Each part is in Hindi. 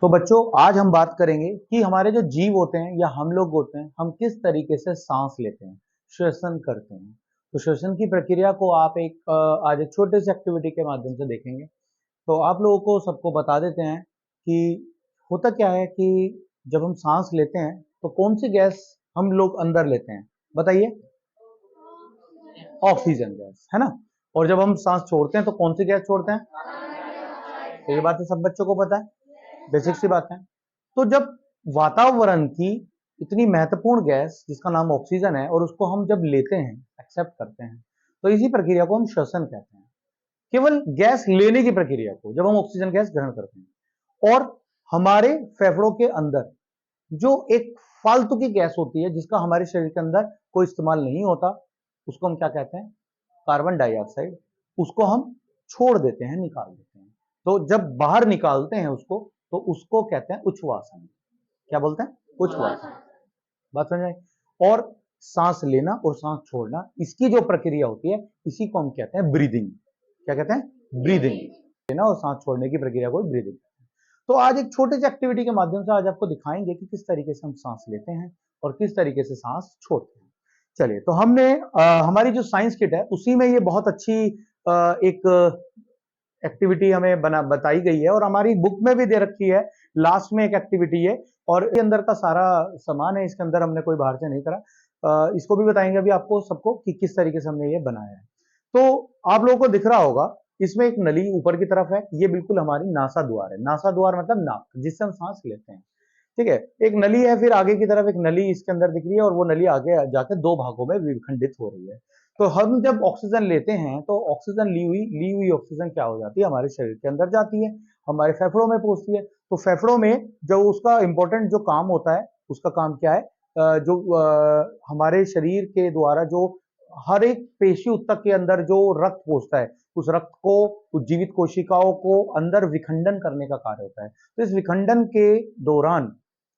तो बच्चों आज हम बात करेंगे कि हमारे जो जीव होते हैं या हम लोग होते हैं, हम किस तरीके से सांस लेते हैं, श्वसन करते हैं। तो श्वसन की प्रक्रिया को आप आज एक छोटे से एक्टिविटी के माध्यम से देखेंगे। तो आप लोगों को सबको बता देते हैं कि होता क्या है कि जब हम सांस लेते हैं तो कौन सी गैस हम लोग अंदर लेते हैं, बताइए। ऑक्सीजन गैस, है ना। और जब हम सांस छोड़ते हैं तो कौन सी गैस छोड़ते हैं? तो ये बात तो सब बच्चों को पता है, बेसिक सी बात है। तो जब वातावरण की इतनी महत्वपूर्ण गैस जिसका नाम ऑक्सीजन है और उसको हम जब लेते हैं, एक्सेप्ट करते हैं, तो इसी प्रक्रिया को हम श्वसन कहते हैं। केवल गैस लेने की प्रक्रिया को जब हम ऑक्सीजन गैस ग्रहण करते हैं। और हमारे फेफड़ों के अंदर जो एक फालतू की गैस होती है जिसका हमारे शरीर के अंदर कोई इस्तेमाल नहीं होता, उसको हम क्या कहते हैं? Carbon dioxide. उसको हम छोड़ देते हैं, निकाल देते हैं। तो जब बाहर निकालते हैं उसको, तो उसको कहते हैं उच्छ्वासन। क्या बोलते हैं? उच्छ्वासन। बात समझ आई? और सांस लेना और सांस छोड़ना, इसकी जो प्रक्रिया होती है इसी को हम कहते हैं ब्रीदिंग। क्या कहते हैं? ब्रीदिंग। लेना और सांस छोड़ने की प्रक्रिया को ब्रीदिंग। तो आज एक छोटे से एक्टिविटी के माध्यम से आज आपको दिखाएंगे कि किस तरीके से हम सांस लेते हैं और किस तरीके से सांस छोड़ते हैं। चलिए, तो हमने हमारी जो साइंस किट है उसी में ये बहुत अच्छी एक एक्टिविटी हमें बताई गई है और हमारी बुक में भी दे रखी है। लास्ट में एक एक्टिविटी है और इसके अंदर का सारा सामान है, इसके अंदर हमने कोई बाहर से नहीं करा। इसको भी बताएंगे अभी आपको सबको कि किस तरीके से हमने ये बनाया है। तो आप लोगों को दिख रहा होगा, इसमें एक नली ऊपर की तरफ है, ये बिल्कुल हमारी नासा द्वार है। नासा द्वार मतलब नाक, जिससे हम सांस लेते हैं। ठीक है, एक नली है, फिर आगे की तरफ एक नली इसके अंदर दिख रही है और वो नली आगे जाके दो भागों में विखंडित हो रही है। तो हम जब ऑक्सीजन लेते हैं तो ऑक्सीजन ली हुई ऑक्सीजन क्या हो जाती है? हमारे शरीर के अंदर जाती है, हमारे फेफड़ों में पहुंचती है। तो फेफड़ों में जो उसका इंपॉर्टेंट जो काम होता है, उसका काम क्या है? हमारे शरीर के द्वारा जो हर एक पेशी ऊतक के अंदर जो रक्त पहुंचता है, उस रक्त को उज्जीवित कोशिकाओं को अंदर विखंडन करने का कार्य होता है। तो इस विखंडन के दौरान,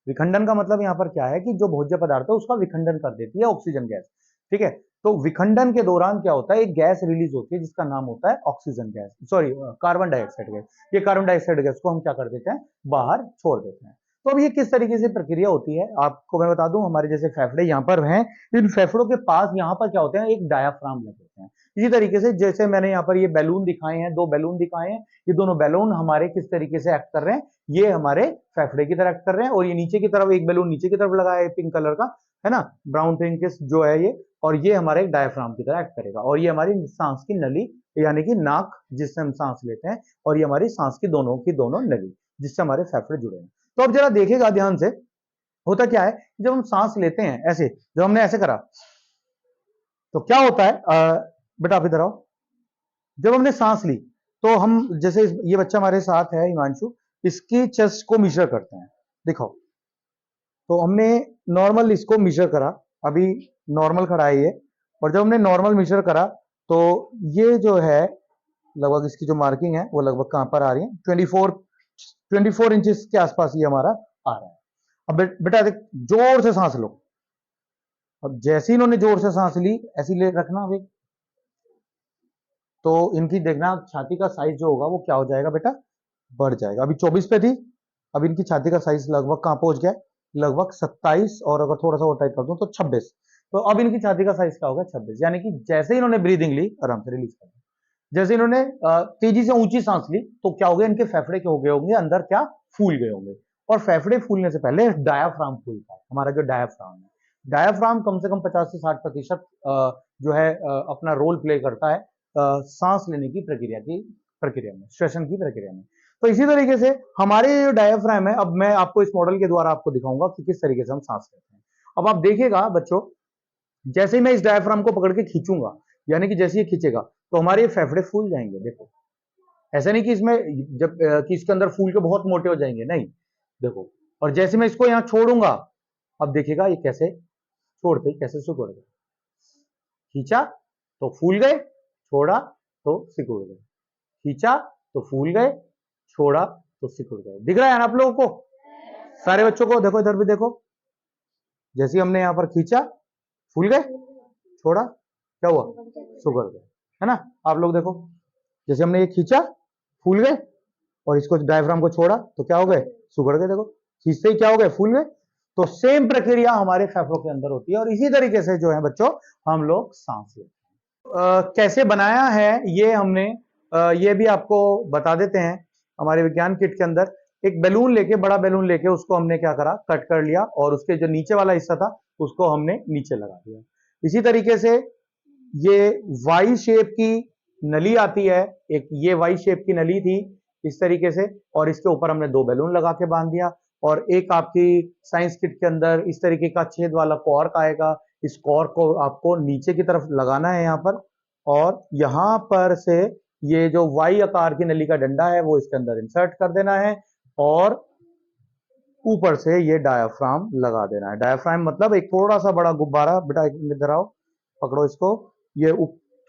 विखंडन का मतलब यहाँ पर क्या है कि जो भोज्य पदार्थ है उसका विखंडन कर देती है ऑक्सीजन गैस। ठीक है, तो विखंडन के दौरान क्या होता है? एक गैस रिलीज होती है जिसका नाम होता है oxygen gas, sorry carbon dioxide gas. ये कार्बन डाइऑक्साइड गैस को हम क्या कर देते हैं? बाहर छोड़ देते हैं। तो अब ये किस तरीके से प्रक्रिया होती है आपको मैं बता दूं। हमारे जैसे फेफड़े यहाँ पर हैं, इन फेफड़ों के पास यहाँ पर क्या होते हैं? एक डायाफ्राम लगे होते हैं। इसी तरीके से जैसे मैंने यहाँ पर ये बैलून दिखाए हैं, दो बैलून दिखाए हैं, ये दोनों बैलून हमारे किस तरीके से एक्ट कर रहे हैं? ये हमारे फेफड़े की तरह एक्ट कर रहे हैं। और ये नीचे की तरफ एक बैलून नीचे की तरफ लगा है पिंक कलर का, है ना, ब्राउन पिंक जो है ये, और ये हमारे एक डायफ्राम की तरह एक्ट करेगा। और ये हमारी सांस की नली यानी कि नाक जिससे हम सांस लेते हैं, और ये हमारी सांस की दोनों नली जिससे हमारे फेफड़े जुड़े हैं। तो अब जरा देखेगा ध्यान से, होता क्या है जब हम सांस लेते हैं ऐसे, जब हमने ऐसे करा तो क्या होता है? बेटा आप इधर आओ। जब हमने सांस ली तो हम जैसे ये बच्चा हमारे साथ है हिमांशु, इसकी चेस्ट को मेजर करते हैं। दिखाओ। तो हमने नॉर्मल इसको मेजर करा, अभी नॉर्मल खड़ा है ये। और जब हमने नॉर्मल मेजर करा तो ये जो है लगभग इसकी जो मार्किंग है वो लगभग कहां पर आ रही है? 24 इंचेस के आसपास ये हमारा आ रहा है। अब बेटा देख, जोर से सांस लो। अब जैसे इन्होंने जोर से सांस ली, ऐसी ले रखना अभी। तो इनकी देखना छाती का साइज जो होगा वो क्या हो जाएगा बेटा? बढ़ जाएगा। अभी 24 पे थी, अब इनकी छाती का साइज लगभग कहां पहुंच गया? लगभग 27, और अगर थोड़ा सा और टाइट कर दूं तो 26। तो अब इनकी छाती का साइज क्या होगा? 26। यानी कि जैसे इन्होंने ब्रीदिंग ली, आराम से रिलीज कर दिया। जैसे इन्होंने तेजी से ऊंची सांस ली तो क्या हो गया? इनके फेफड़े के हो गए होंगे अंदर, क्या फूल गए होंगे। और फेफड़े फूलने से पहले डायाफ्राम फूलता है, हमारा जो डायाफ्राम है। डायाफ्राम कम से कम 50 से 60% जो है अपना रोल प्ले करता है सांस लेने की प्रक्रिया में, श्वसन की प्रक्रिया में। तो इसी तरीके से हमारे जो डायाफ्राम है, अब मैं आपको इस मॉडल के द्वारा आपको दिखाऊंगा कि किस तरीके से हम सांस लेते हैं। अब आप देखिएगा बच्चों, जैसे ही मैं इस डायाफ्राम को पकड़ के खींचूंगा, यानी कि जैसे ही खींचेगा तो हमारे फेफड़े फूल जाएंगे। देखो, ऐसा नहीं कि इसमें जब कि इसके अंदर फूल के बहुत मोटे हो जाएंगे, नहीं। देखो, और जैसे मैं इसको यहां छोड़ूंगा, अब देखिएगा ये कैसे छोड़ते, कैसे सिकुड़ गए। खींचा तो फूल गए, छोड़ा तो सिकुड़ गए। खींचा तो फूल गए, छोड़ा तो सिकुड़ गए। दिख रहा है ना आप लोगों को? सारे बच्चों को देखो, इधर भी देखो। जैसे हमने यहां पर खींचा, फूल गए, छोड़ा, क्या हुआ? सिकुड़ गए, है ना। आप लोग देखो, जैसे हमने ये खींचा, फूल गए, और इसको डायफ्राम को छोड़ा तो क्या हो गए? सुगड़ गए, देखो खींचते ही क्या हो गए, फूल गए। तो सेम प्रक्रिया हमारे फेफड़ों के अंदर होती है और इसी तरीके से जो है बच्चों हम लोग सांस लेते हैं। कैसे बनाया है ये हमने ये भी आपको बता देते हैं। हमारे विज्ञान किट के अंदर एक बैलून लेके, बड़ा बैलून लेके उसको हमने क्या करा, कट कर लिया और उसके जो नीचे वाला हिस्सा था उसको हमने नीचे लगा दिया। इसी तरीके से ये वाई शेप की नली आती है, एक ये वाई शेप की नली थी इस तरीके से, और इसके ऊपर हमने दो बैलून लगा के बांध दिया। और एक आपकी साइंस किट के अंदर इस तरीके का छेद वाला कॉर्क आएगा, इस कॉर्क को आपको नीचे की तरफ लगाना है यहाँ पर, और यहां पर से ये जो वाई आकार की नली का डंडा है वो इसके अंदर इंसर्ट कर देना है और ऊपर से ये डायाफ्राम लगा देना है। डायाफ्राम मतलब एक थोड़ा सा बड़ा गुब्बारा, बेटा इधर आओ, पकड़ो इसको, ये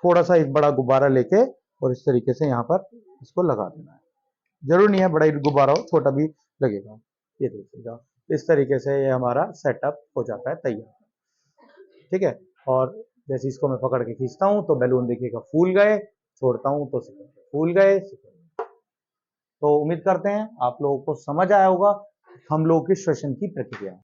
थोड़ा सा एक बड़ा गुब्बारा लेके और इस तरीके से यहाँ पर इसको लगा देना है। जरूर नहीं है बड़ा गुब्बारा हो, छोटा भी लगेगा। ये देखिएगा इस तरीके से ये हमारा सेटअप हो जाता है तैयार, ठीक है। और जैसे इसको मैं पकड़ के खींचता हूं तो बैलून देखिएगा फूल गए, छोड़ता हूं तो फूल गए। तो उम्मीद करते हैं आप लोगों को समझ आया होगा हम लोगों की श्वसन की प्रक्रिया।